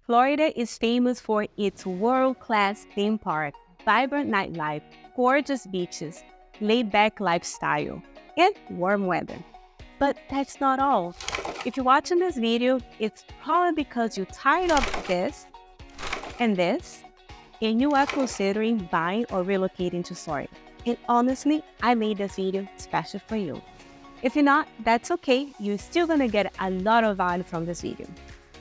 Florida is famous for its world-class theme park, vibrant nightlife, gorgeous beaches, laid-back lifestyle, and warm weather. But that's not all. If you're watching this video, it's probably because you're tired of this and this, and you are considering buying or relocating to Florida. And honestly, I made this video special for you. If you're not, that's okay. You're still gonna get a lot of value from this video.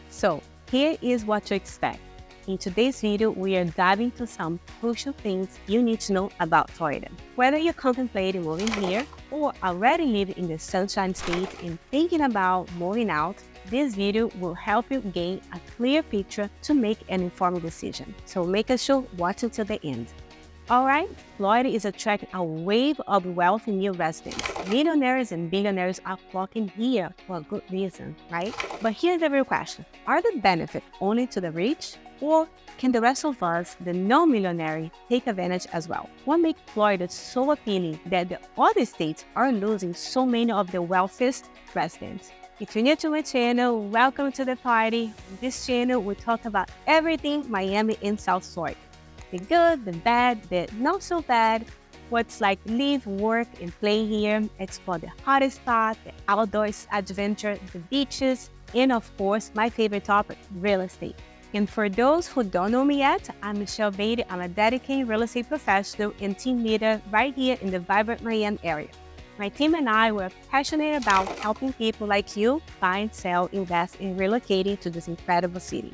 So here is what to expect. In today's video, we are diving into some crucial things you need to know about Florida. Whether you're contemplating moving here or already live in the Sunshine State and thinking about moving out, this video will help you gain a clear picture to make an informed decision. So make sure to watch until the end. Alright, Florida is attracting a wave of wealthy new residents. Millionaires and billionaires are flocking here for a good reason, right? But here's the real question. Are the benefits only to the rich? Or can the rest of us, the non-millionaire, take advantage as well? What makes Florida so appealing that the other states are losing so many of the wealthiest residents? If you're new to my channel, welcome to the party. On this channel, we talk about everything Miami and South Florida. The good, the bad, the not so bad, what's like live, work, and play here, explore the hottest spot, the outdoors adventure, the beaches, and of course, my favorite topic, real estate. And for those who don't know me yet, I'm Michelle Beatty. I'm a dedicated real estate professional and team leader right here in the vibrant Miami area. My team and I were passionate about helping people like you buy, sell, invest, and relocating to this incredible city.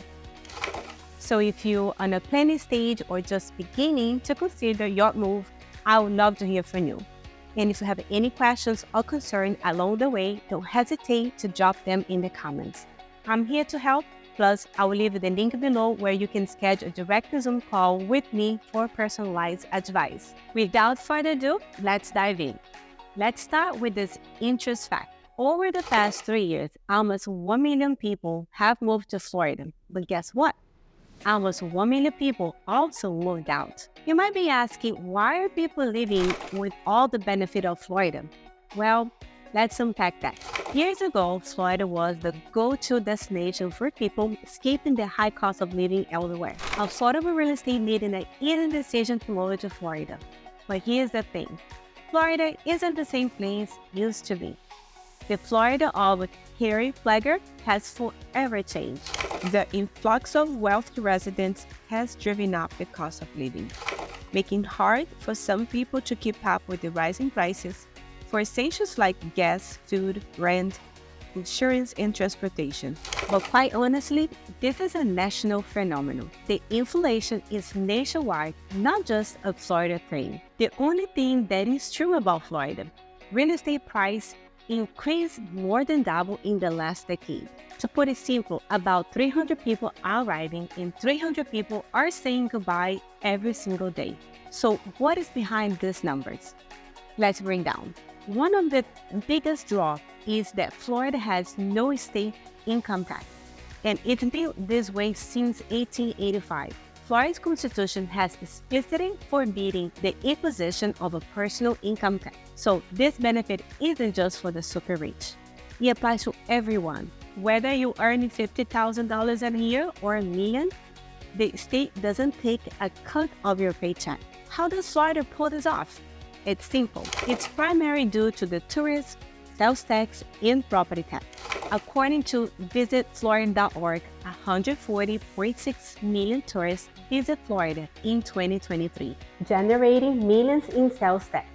So if you're on a planning stage or just beginning to consider your move, I would love to hear from you. And if you have any questions or concerns along the way, don't hesitate to drop them in the comments. I'm here to help. Plus, I will leave the link below where you can schedule a direct Zoom call with me for personalized advice. Without further ado, let's dive in. Let's start with this interest fact. Over the past 3 years, almost 1 million people have moved to Florida. But guess what? Almost 1 million people also moved out. You might be asking, why are people living with all the benefit of Florida? Well, let's unpack that. Years ago, Florida was the go-to destination for people escaping the high cost of living elsewhere. Affordable real estate made an easy decision to move to Florida. But here's the thing. Florida isn't the same place it used to be. The Florida of Harry Flagger has forever changed. The influx of wealthy residents has driven up the cost of living, making it hard for some people to keep up with the rising prices for essentials like gas, food, rent, insurance, and transportation. But quite honestly, this is a national phenomenon. The inflation is nationwide, not just a Florida thing. The only thing that is true about Florida, real estate price increased more than double in the last decade. To put it simple, about 300 people are arriving and 300 people are saying goodbye every single day. So what is behind these numbers? Let's bring down. One of the biggest draws is that Florida has no state income tax, and it's been this way since 1885. Florida's constitution has explicitly forbidding the imposition of a personal income tax. So this benefit isn't just for the super rich. It applies to everyone. Whether you earn $50,000 a year or $1 million, the state doesn't take a cut of your paycheck. How does Florida pull this off? It's simple. It's primarily due to the tourist, sales tax, and property tax. According to visitflorida.org, 140.6 million tourists visit Florida in 2023, generating millions in sales tax.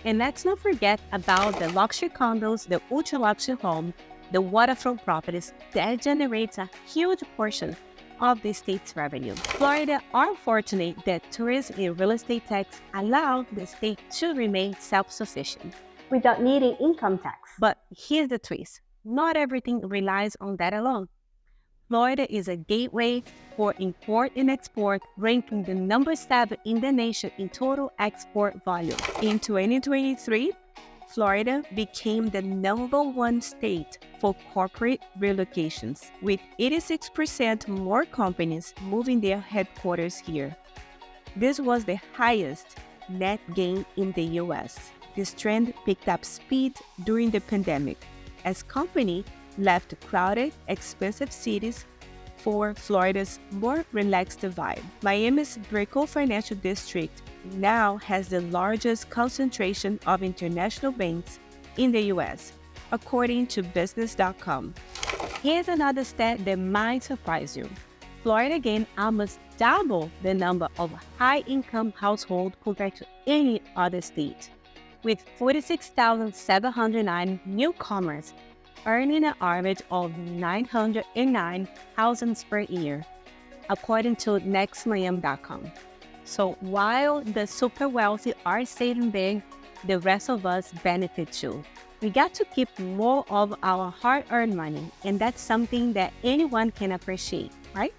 And let's not forget about the luxury condos, the ultra-luxury homes, the waterfront properties that generates a huge portion of the state's revenue. Florida are fortunate that tourism and real estate tax allow the state to remain self-sufficient without needing income tax. But here's the twist. Not everything relies on that alone. Florida is a gateway for import and export, ranking the number 7 in the nation in total export volume. In 2023, Florida became the #1 state for corporate relocations, with 86% more companies moving their headquarters here. This was the highest net gain in the U.S. This trend picked up speed during the pandemic, as companies left crowded, expensive cities for Florida's more relaxed vibe. Miami's Brickell Financial District now has the largest concentration of international banks in the U.S., according to Business.com. Here's another stat that might surprise you. Florida gained almost double the number of high-income households compared to any other state, with 46,709 newcomers earning an average of $909,000 per year, according to nextmiami.com. So while the super wealthy are saving big, the rest of us benefit too. We got to keep more of our hard-earned money, and that's something that anyone can appreciate, right?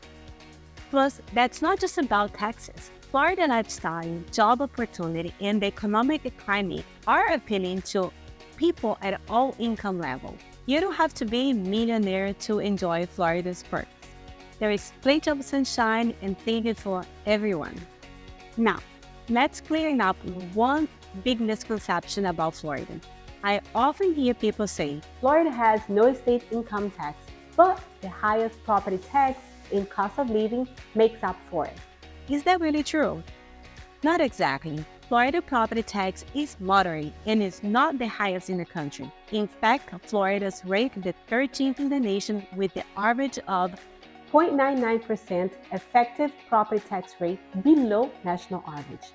Plus, that's not just about taxes. Florida lifestyle, job opportunity, and the economic climate are appealing to people at all income levels. You don't have to be a millionaire to enjoy Florida's perks. There is plenty of sunshine and plenty for everyone. Now, let's clear up one big misconception about Florida. I often hear people say, Florida has no state income tax, but the highest property tax in cost of living makes up for it. Is that really true? Not exactly. Florida property tax is moderate and is not the highest in the country. In fact, Florida's ranked the 13th in the nation with the average of 0.99% effective property tax rate below national average.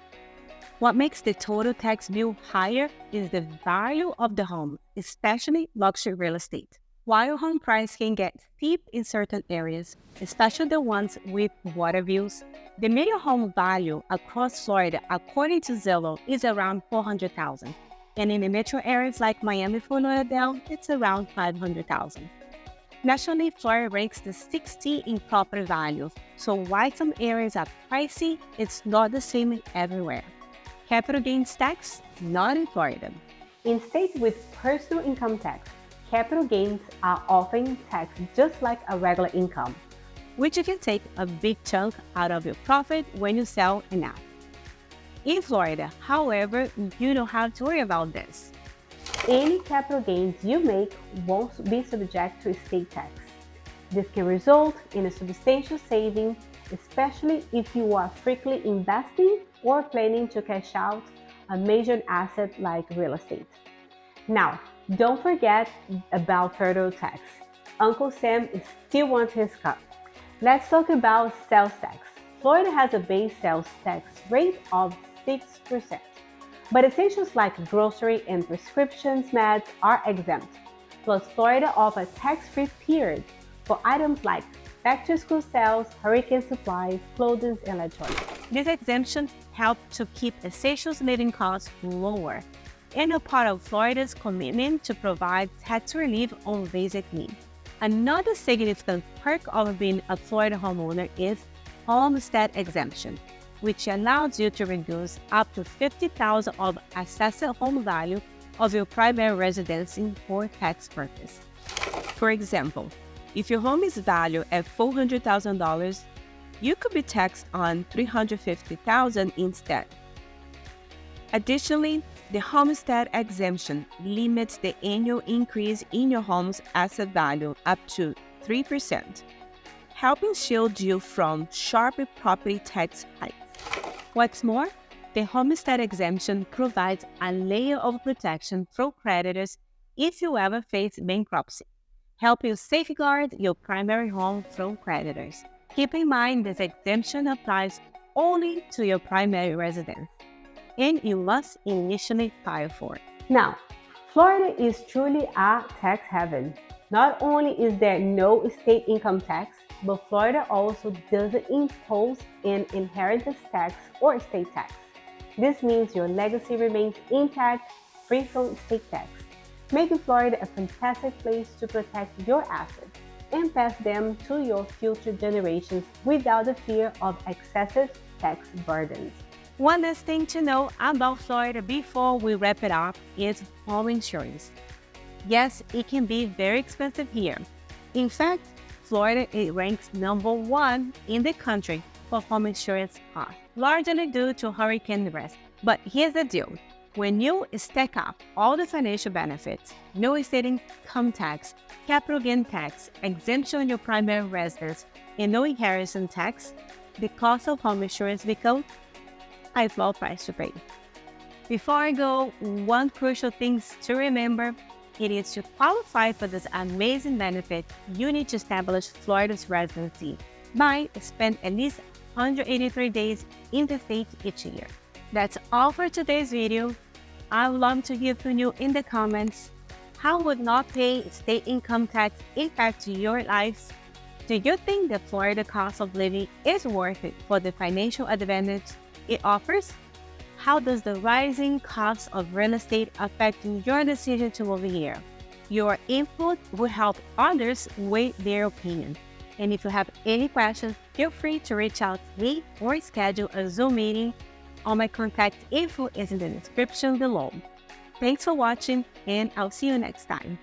What makes the total tax bill higher is the value of the home, especially luxury real estate. While home prices can get steep in certain areas, especially the ones with water views, the median home value across Florida, according to Zillow, is around $400,000, and in the metro areas like Miami, Fort Lauderdale, it's around $500,000. Nationally, Florida ranks the 60th in property value, so while some areas are pricey, it's not the same everywhere. Capital gains tax, not in Florida. In states with personal income tax, capital gains are often taxed just like a regular income, which you can take a big chunk out of your profit when you sell an asset. In Florida, however, you don't have to worry about this. Any capital gains you make won't be subject to estate tax. This can result in a substantial saving, especially if you are frequently investing or planning to cash out a major asset like real estate. Now, don't forget about federal tax. Uncle Sam still wants his cut. Let's talk about sales tax. Florida has a base sales tax rate of 6%, but essentials like grocery and prescriptions meds are exempt. Plus, Florida offers tax-free periods for items like back-to-school sales, hurricane supplies, clothing, and electronics. These exemptions help to keep essentials living costs lower and are part of Florida's commitment to provide tax relief on basic needs. Another significant perk of being a Florida homeowner is Homestead Exemption, which allows you to reduce up to $50,000 of assessed home value of your primary residence for tax purposes. For example, if your home is valued at $400,000, you could be taxed on $350,000 instead. Additionally, the Homestead Exemption limits the annual increase in your home's asset value up to 3%, helping shield you from sharp property tax hikes. What's more, the Homestead Exemption provides a layer of protection from creditors if you ever face bankruptcy, helping safeguard your primary home from creditors. Keep in mind this exemption applies only to your primary residence, and you must initially file for it. Now, Florida is truly a tax heaven. Not only is there no state income tax, but Florida also doesn't impose an inheritance tax or estate tax. This means your legacy remains intact, free from state tax, making Florida a fantastic place to protect your assets and pass them to your future generations without the fear of excessive tax burdens. One last thing to know about Florida before we wrap it up is home insurance. Yes, it can be very expensive here. In fact, Florida ranks #1 in the country for home insurance costs, largely due to hurricane risk. But here's the deal. When you stack up all the financial benefits, no estate income tax, capital gain tax, exemption on your primary residence, and no inheritance tax, the cost of home insurance becomes a small price to pay. Before I go, one crucial thing to remember, it is to qualify for this amazing benefit, you need to establish Florida's residency by spend at least 183 days in the state each year. That's all for today's video. I would love to hear from you in the comments. How would not paying state income tax impact your lives? Do you think the Florida cost of living is worth it for the financial advantage it offers? How does the rising cost of real estate affect your decision to move here? Your input will help others weigh their opinion. And if you have any questions, feel free to reach out to me or schedule a Zoom meeting. All my contact info is in the description below. Thanks for watching, and I'll see you next time.